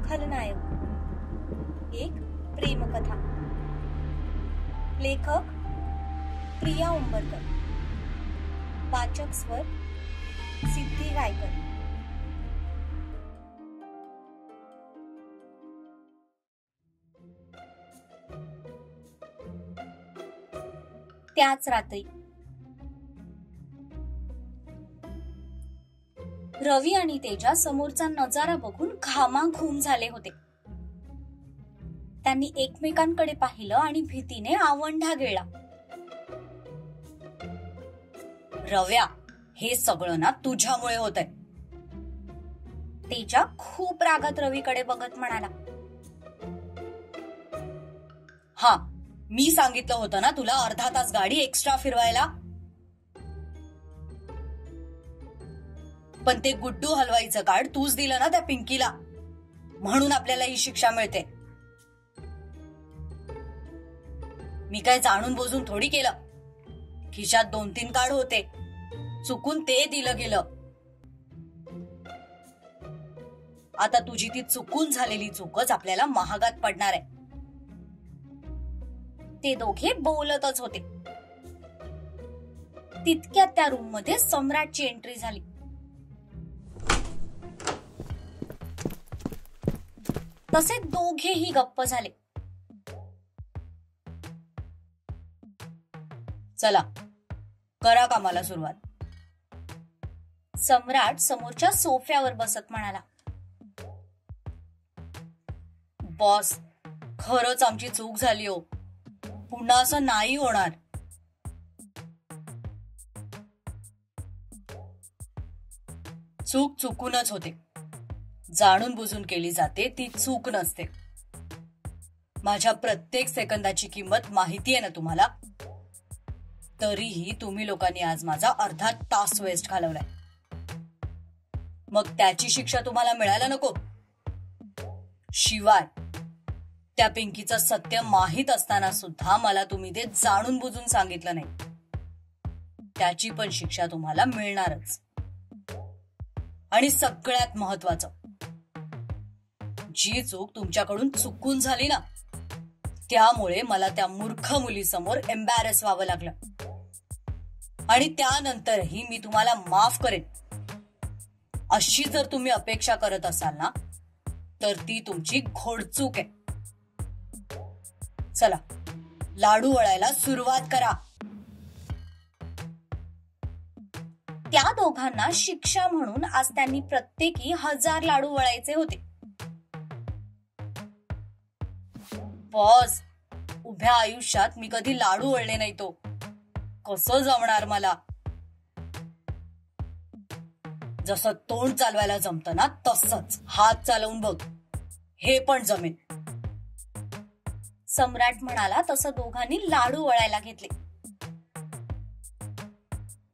खलनायक एक प्रेमकथा। लेखक प्रिया उंबरकर। वाचक स्वर सिद्धी गायकर। त्याच रात्री रवी आणि तेजा समोरचा नजारा बघून घामाघूम झाले होते। त्यांनी एकमेकांकडे पाहिलं आणि भीतीने आवंढा गिळला। रव्या, हे सगळं ना तुझ्यामुळे होतंय। तेजा खूप रागात रवीकडे बघत म्हणाला, हा, मी सांगितलं होतं ना तुला अर्धा तास गाडी एक्स्ट्रा फिरवायला। पण ते गुड्डू हलवाईचं कार्ड तूच दिलं ना त्या पिंकीला, म्हणून आपल्याला ही शिक्षा मिळते। मी काय जाणून बोजून थोडी केलं। खिशात 2-3 कार्ड होते, चुकून ते दिलं गेलं। आता तुझी ती चुकून झालेली चूकच आपल्याला महागात पडणार आहे। ते दोघे बोलतच होते, तितक्यात त्या रूम मध्ये सम्राटची एंट्री झाली। तसे दोघेही गप्प झाले। चला, करा कामाला सुरुवात। सम्राट समोरच्या सोफ्यावर बसत म्हणाला, बॉस, खरंच आमची चूक झाली हो, पुन्हा असं नाही होणार। चूक चुकूनच होते, जाणून बुजून केली जाते ती चूक नसते। माझ्या प्रत्येक सेकंदाची किंमत माहितीये ना तुम्हाला, तरीही तुम्ही लोकांनी आज माझा अर्धा तास वेस्ट घालवलाय। मग त्याची शिक्षा तुम्हाला मिळायला नको? शिवाय त्या पिंकीचं सत्य माहीत असताना सुद्धा मला तुम्ही ते जाणून बुजून सांगितलं नाही, त्याची पण शिक्षा तुम्हाला मिळणारच। आणि सगळ्यात महत्वाचं, जी चूक तुमच्याकडून चुकून झाली ना, त्यामुळे मला त्या मूर्ख मुलीसमोर एम्बॅरेस व्हावं लागलं। आणि त्यानंतरही मी तुम्हाला माफ करेन, अशी जर तुम्ही अपेक्षा करत असाल ना, तर ती तुमची घोडचूक आहे। चला, लाडू वळायला सुरुवात करा। त्या दोघांना शिक्षा म्हणून आज त्यांनी प्रत्येकी 1000 लाडू वळायचे होते। बॉस, उभ्या आयुष्यात मी कधी लाडू वळले नाही, तो कसं जमणार मला? जसं तोंड चालवायला जमतं ना, तसंच हात चालवून बघ, हे पण जमेल। सम्राट म्हणाला तसं दोघांनी लाडू वळायला घेतले।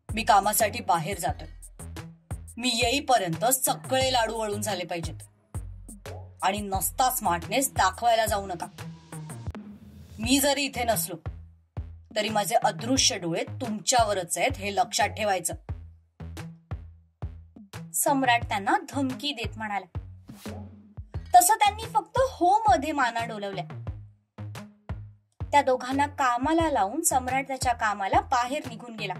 मी कामासाठी बाहेर जातोय, मी येईपर्यंत सगळे लाडू वळून झाले पाहिजेत। आणि नसता स्मार्टनेस दाखवायला जाऊ नका। मी जरी इथे नसलो तरी माझे अदृश्य डोळे तुमच्यावरच आहेत, हे लक्षात ठेवायचं। सम्राट त्यांना धमकी देत म्हणाला। तसं त्यांनी फक्त हो मध्ये माना डोलवल्या। त्या दोघांना कामाला लावून सम्राट त्याच्या कामाला बाहेर निघून गेला।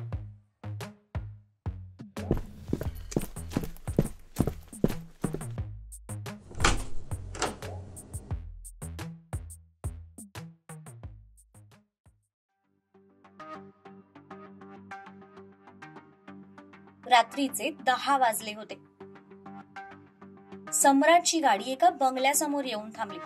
रात्रीचे 10 वाजले होते। सम्राटची गाडी एका बंगल्यासमोर येऊन थांबली।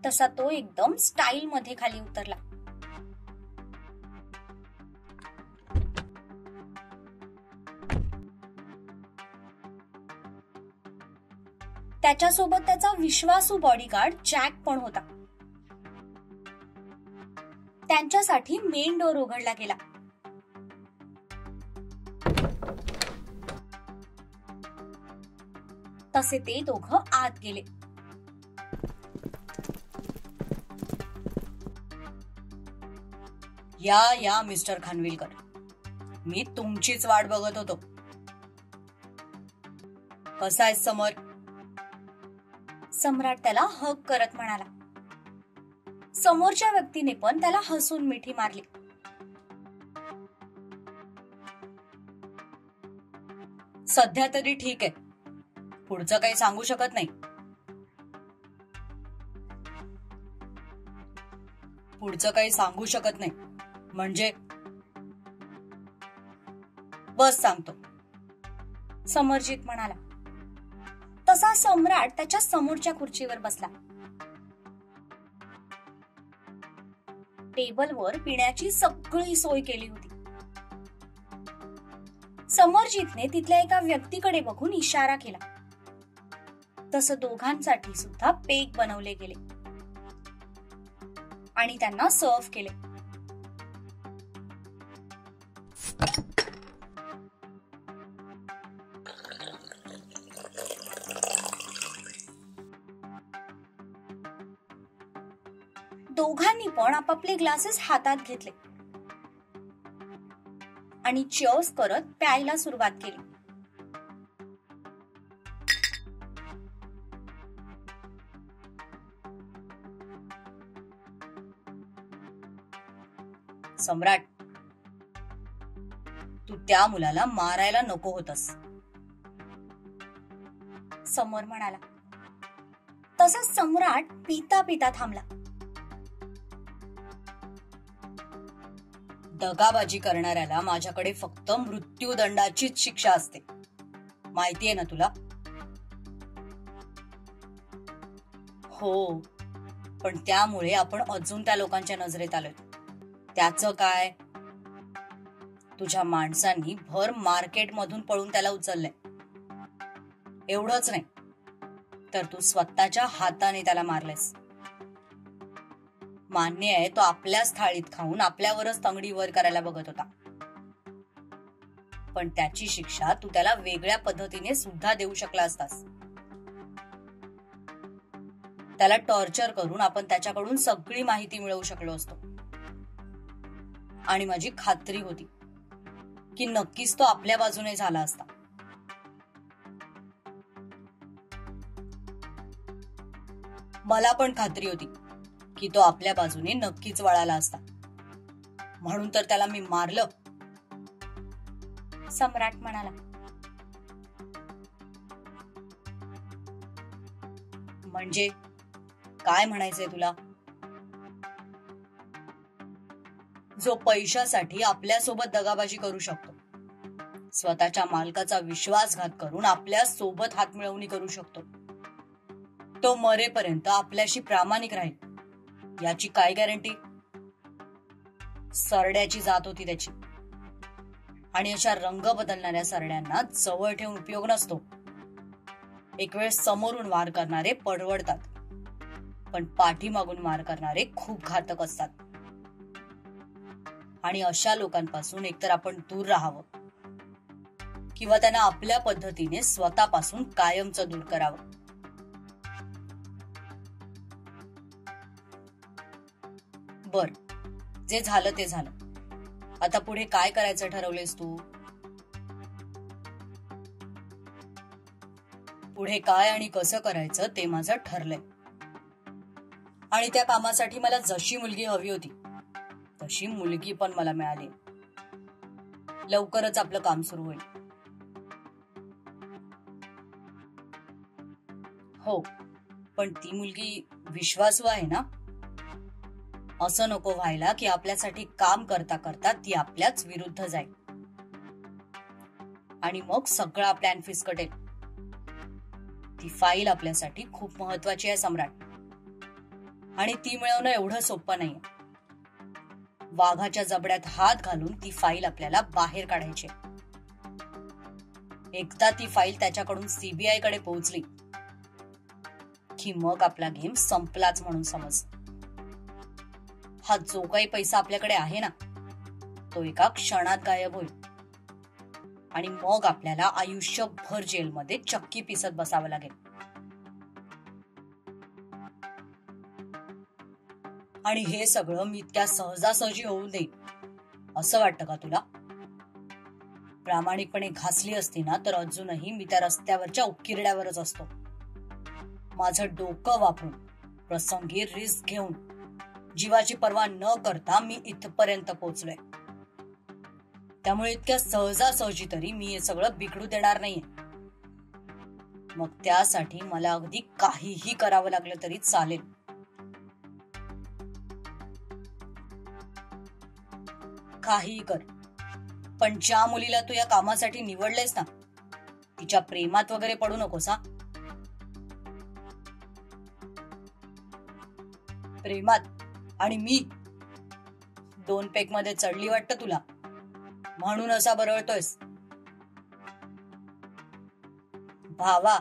तसा तो एकदम स्टाईल मध्ये खाली उतरला। त्याच्यासोबत त्याचा विश्वासू बॉडीगार्ड जॅक पण होता। त्यांच्यासाठी मेन डोर उघडला गेला। तसे ते दोघं आत गेले। या मिस्टर खानविलकर, मी तुमचीच वाट बघत होतो. कसा आहेस समर? सम्राट त्याला हग करत म्हणाला. समोरच्या व्यक्तीने पण त्याला हसून मिठी मारली. सध्या तरी ठीक आहे, पुढचं काही सांगू शकत नाही. पुढचं काही सांगू शकत नाही म्हणजे? बस सांगतो, समरजीत म्हणाला. तसा सम्राट त्याच्या समोरच्या खुर्चीवर बसला. टेबलवर पिण्याची सगळी सोय केली होती. समरजीतने तिथल्या एका व्यक्तीकडे बघून इशारा केला. तसं दोघांसाठी सुद्धा पेक बनवले गेले आणि त्यांना सर्व्ह केले. दोघांनी पण आपापले ग्लासेस हातात घेतले आणि चिअर्स करत प्यायला सुरुवात केली. सम्राट, तू त्या मुलाला मारायला नको होतस, समर म्हणाला. तसंच सम्राट पिता पिता थांबला. दगाबाजी करणाऱ्याला माझ्याकडे फक्त मृत्यूदंडाचीच शिक्षा असते, माहितीये ना तुला? हो, पण त्यामुळे आपण अजून त्या लोकांच्या नजरेत आलोय. त्याचं काय? तुझ्या माणसांनी भर मार्केटमधून पळून त्याला उचललंय. एवढंच नाही तर तू स्वतःच्या हाताने त्याला मारलेस. मान्य आहे, तो आपल्याच थाळीत खाऊन आपल्यावरच तंगडी वर करायला बघत होता, पण त्याची शिक्षा तू त्याला वेगळ्या पद्धतीने सुद्धा देऊ शकला असतास. त्याला टॉर्चर करून आपण त्याच्याकडून सगळी माहिती मिळवू शकलो असतो आणि माझी खात्री होती की नक्कीच तो आपल्या बाजूने झाला असता. मला पण खात्री होती की तो आपल्या बाजूने नक्कीच वळाला असता, म्हणून तर त्याला मी मारलं, सम्राट म्हणाला. म्हणजे काय म्हणायचंय तुला? जो पैशासाठी आपल्यासोबत दगाबाजी करू शकतो, स्वतःच्या मालकाचा विश्वासघात करून आपल्या सोबत हातमिळवणी करू शकतो, तो मरेपर्यंत आपल्याशी प्रामाणिक राहील याची काय गॅरंटी? सरड्याची जात होती त्याची, आणि अशा रंग बदलणाऱ्या सरड्यांना जवळ ठेवून उपयोग नसतो. एक वेळ समोरून वार करणारे परवडतात, पण पाठीमागून मार करणारे खूप घातक असतात. आणि अशा लोकांपासून एकतर आपण दूर राहावं किंवा त्यांना आपल्या पद्धतीने स्वतःपासून कायमचं दूर करावं. बर, जे झालं ते झालं. आता पुढे काय करायचं ठरवलेस तू? पुढे काय आणि कसं करायचं ते माझं ठरलंय, आणि त्या कामासाठी मला जशी मुलगी हवी होती तशी मुलगी पण मला मिळाली. लवकरच आपलं काम सुरू होईल. हो, पण ती मुलगी विश्वासू आहे ना? असं नको व्हायला की आपल्यासाठी काम करता करता ती आपल्याच विरुद्ध जाईल आणि मग सगळा प्लॅन फिसकटेल. ती फाईल आपल्यासाठी खूप महत्वाची आहे सम्राट, आणि ती मिळवणं एवढं सोपं नाहीये. वाघाच्या जबड्यात हात घालून ती फाईल आपल्याला बाहेर काढायची. एकदा ती फाईल त्याच्याकडून सीबीआय कडे पोहोचली की मग आपला गेम संपलाच म्हणून समज. हा जो काही पैसा आपल्याकडे आहे ना, तो एका क्षणात गायब होईल आणि मग आपल्याला आयुष्यभर जेलमध्ये चक्की पिसत बसावं लागेल. आणि हे सगळं मी इतक्या सहजासहजी होऊ देईन असं वाटतं का तुला? प्रामाणिकपणे घासली असती ना तर अजूनही मी त्या रस्त्यावरच्या उकिरड्यावरच असतो. माझं डोकं वापरून, प्रसंगी रिस्क घेऊन, जीवाची पर्वा न करता मी इथपर्यंत पोहोचलोय. त्यामुळे इतक्या सहजासहजी तरी मी हे सगळं बिघडू देणार नाहीये. मग त्यासाठी मला अगदी काहीही करावं लागलं तरी चालेल. काहीही कर, पण ज्या मुलीला तू या कामासाठी निवडलेस ना, तिच्या प्रेमात वगैरे पडू नकोस. हा, प्रेमात आणि मी दोन पेक मध्ये चढली वाटतं तुला, म्हणून असा बरळतोयस. भावा,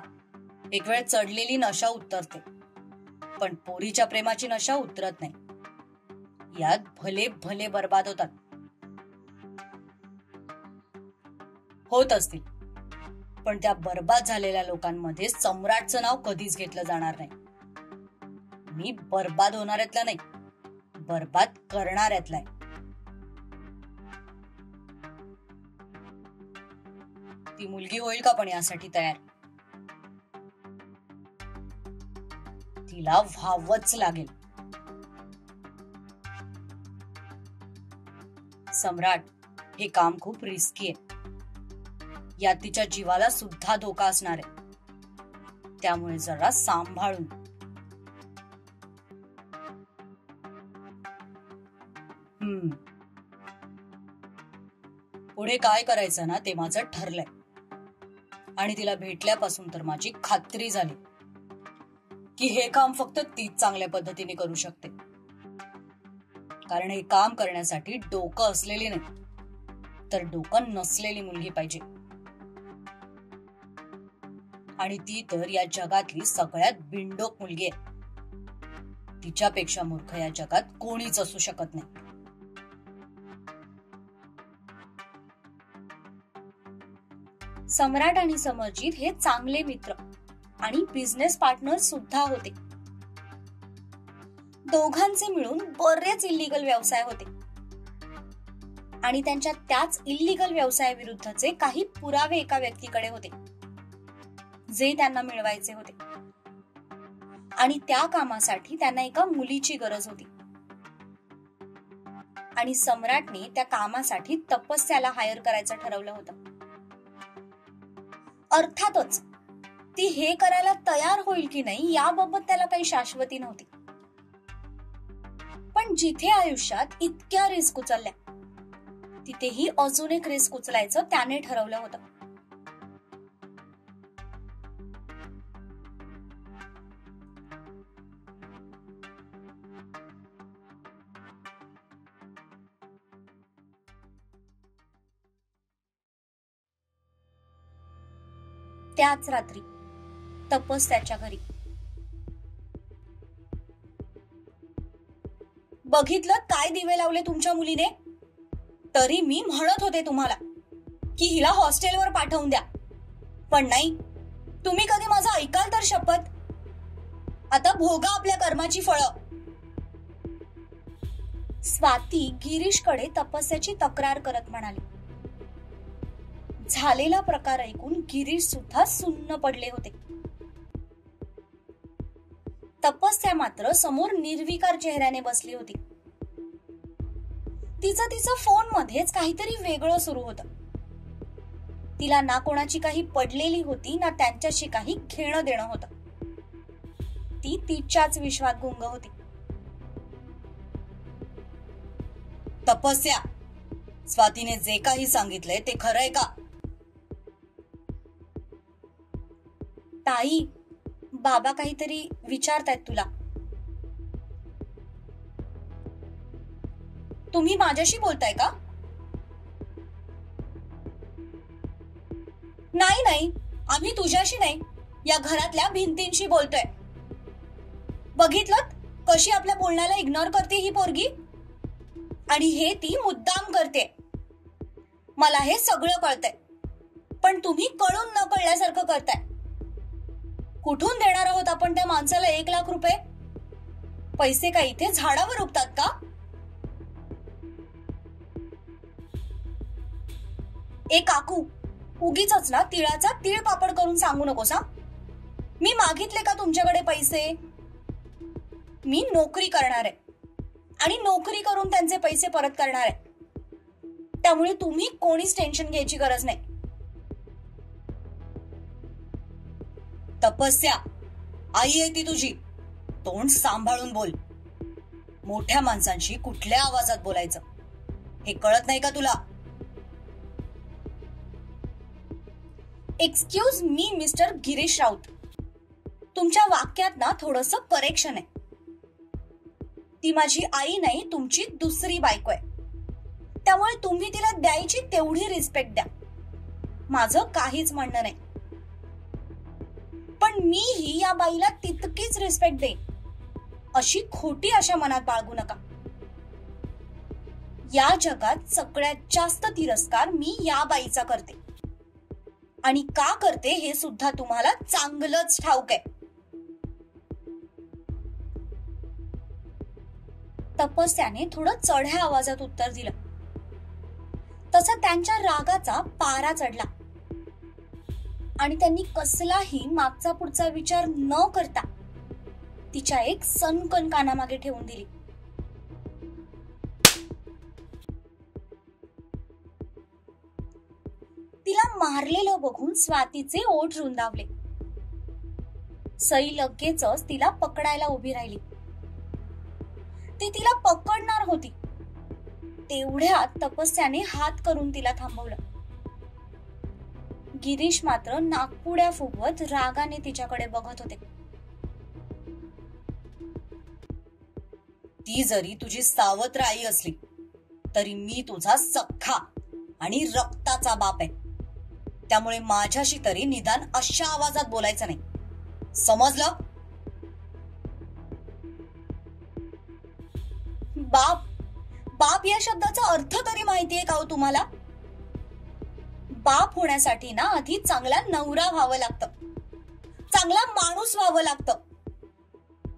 एक वेळ चढलेली नशा उतरते, पण पोरीच्या प्रेमाची नशा उतरत नाही. यात भले भले बर्बाद होत असतील, पण त्या बर्बाद झालेल्या लोकांमध्ये सम्राटचं नाव कधीच घेतलं जाणार नाही. मी बर्बाद होणाऱ्यातला नाही, बर्बाद करणाऱ्यातला आहे. ती मुलगी होईल का पण यासाठी तयार? तिला व्हावंच लागेल. सम्राट, हे काम खूप रिस्की आहे. यात तिच्या जीवाला सुद्धा धोका असणार आहे. त्यामुळे जरा सांभाळून. पुढे काय करायचं ना ते माझं ठरलंय. आणि तिला भेटल्यापासून तर माझी खात्री झाली की हे काम फक्त तीच चांगल्या पद्धतीने करू शकते. कारण हे काम करण्यासाठी डोकं असलेली नाही, तर डोकं नसलेली मुलगी पाहिजे. आणि ती तर या जगातली सगळ्यात बिनडोक मुलगी आहे. तिच्यापेक्षा मूर्ख या जगात कोणीच असू शकत नाही. सम्राट आणि समरजित हे चांगले मित्र आणि बिझनेस पार्टनर सुद्धा होते. दोघांचे मिळून बरेच इल्लीगल व्यवसाय होते आणि त्यांच्या त्याच इल्लीगल व्यवसायाविरुद्धचे काही पुरावे एका व्यक्तीकडे होते जे त्यांना मिळवायचे होते. आणि त्या कामासाठी त्यांना एका मुलीची गरज होती. आणि सम्राटने त्या कामासाठी तपस्याला हायर करायचं ठरवलं होतं. अर्थातच ती हे करायला तयार होईल की नाही याबाबत त्याला काही शाश्वती नव्हती. पण जिथे आयुष्यात इतक्या रिस्क उचलल्या, तिथेही अजून एक रिस्क उचलायचं त्याने ठरवलं होतं. त्याच रात्री तपस त्याच्या घरी. बघितलं काय दिवे लावले तुमच्या मुलीने? तरी मी म्हणत होते तुम्हाला की हिला हॉस्टेलवर पाठवून द्या, पण नाही. तुम्ही कधी माझं ऐकाल तर शपथ. आता भोगा आपल्या कर्माची फळं. स्वाती गिरीशकडे तपस्याची तक्रार करत म्हणाली. झालेला प्रकार ऐकून गिरीश सुद्धा सुन्न पडले होते. तपस्या मात्र समोर निर्विकार चेहऱ्याने बसली होती. तिचं फोन मध्येच काहीतरी वेगळं सुरू होतं. तिला ना कोणाची काही पडलेली होती ना त्यांच्याशी काही घेणं देणं होतं. ती तिच्याच विश्वात गुंग होती. तपस्या, स्वातीने जे काही सांगितलंय ते खरंय का? ताई, बाबा काहीतरी विचारतायत तुला. तुम्ही माझ्याशी बोलताय का? नाही, आम्ही तुझ्याशी नाही, या घरातल्या भिंतींशी बोलतोय. बघितलं कशी आपल्या बोलण्याला इग्नोर करते ही पोरगी. आणि हे ती मुद्दाम करते. मला हे सगळं कळतंय, पण तुम्ही कळून न कळल्यासारखं करताय. कुठून देणार आहोत आपण त्या माणसाला 1 लाख रुपये? पैसे का इथे झाडावर उगतात का? ए काकू, उगीच ना तिळाचा तीळ पापड करून सांगू नकोस हा. मी मागितले का तुमच्याकडे पैसे? मी नोकरी करणार आहे आणि नोकरी करून त्यांचे पैसे परत करणार आहे. त्यामुळे तुम्ही कोणीच टेन्शन घ्यायची गरज नाही. तपस्या, आई आहे ती तुझी, तोंड सांभाळून बोल. मोठ्या माणसांशी कुठल्या आवाजात बोलायचं हे कळत नाही का तुला? Excuse me mister Girish Raut. तुमच्या वाक्यात ना थोडंसं करेक्शन आहे. ती माझी आई नाही, तुमची दुसरी बायको आहे. त्यामुळे तुम्ही तिला द्यायची तेवढी रिस्पेक्ट द्या. माझं काहीच म्हणणं नाही. पण मीही या बाईला तितकीच रिस्पेक्ट देईन. अशी खोटी आशा मनात बाळगू नका. या जगात सगळ्यात जास्त तिरस्कार मी या बाईचा करते. आणि का करते हे सुद्धा तुम्हाला चांगलंच ठाऊक आहे. तपस्याने थोडं चढ्या आवाजात उत्तर दिलं. तसा त्यांच्या रागाचा पारा चढला आणि त्यांनी कसलाही मागचा पुढचा विचार न करता तिच्या एक सनकन कानामागे ठेवून दिली. तिला मारलेलं बघून स्वातीचे ओठ रुंदावले. सई लगेचच तिला पकडायला उभी राहिली. ती तिला पकडणार होती तेवढ्यात तपस्याने हात करून तिला थांबवलं. गिरीश मात्र नाकपुड्या फुगवत रागाने तिच्याकडे बघत होते. ती जरी तुझी सावत्र आई असली तरी मी तुझा सख्खा आणि रक्ताचा बाप आहे. त्यामुळे माझ्याशी तरी निदान अशा आवाजात बोलायचं नाही, समजलं? बाप बाप या शब्दाचा अर्थ तरी माहितीये का हो तुम्हाला? बाप होण्यासाठी ना आधी चांगला नवरा व्हावं लागतं, चांगला माणूस व्हावं लागतं,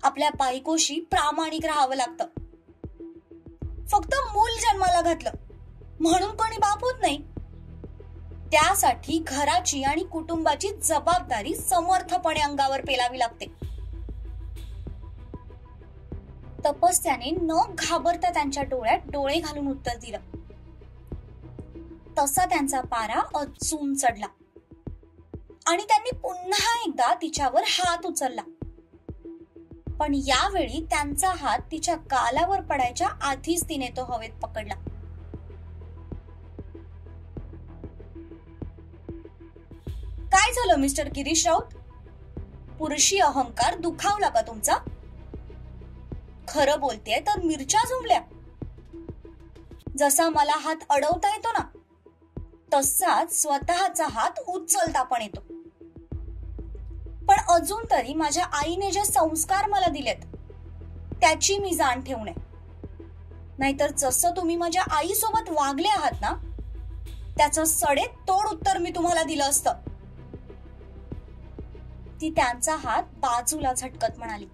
आपल्या बायकोशी प्रामाणिक राहावं लागतं. फक्त मूल जन्माला घातलं म्हणून कोणी बाप होत नाही. त्यासाठी घराची आणि कुटुंबाची जबाबदारी समर्थपणे अंगावर पेलावी लागते. तपस्याने न घाबरता त्यांच्या डोळ्यात डोळे घालून उत्तर दिलं. तसा त्यांचा पारा अजून चढला आणि त्यांनी पुन्हा एकदा तिच्यावर हात उचलला. पण यावेळी त्यांचा हात तिच्या गालावर पडायच्या आधीच तिने तो हवेत पकडला. काय झालं मिस्टर गिरीश राऊत? पुरुषी अहंकार दुखावला का तुमचा? खरं बोलतेय तर मिरच्या झुंबल्या. जसा मला हात अडवता येतो ना तसाच स्वतःचा हात उचलता पण येतो. पण अजून तरी माझ्या आईने जे संस्कार मला दिलेत त्याची मी जाण ठेवणे. नाहीतर जसं तुम्ही माझ्या आई सोबत वागले आहात ना त्याचं सडेतोड उत्तर मी तुम्हाला दिलं असतं. ती त्यांचा हात बाजूला झटकत म्हणाली.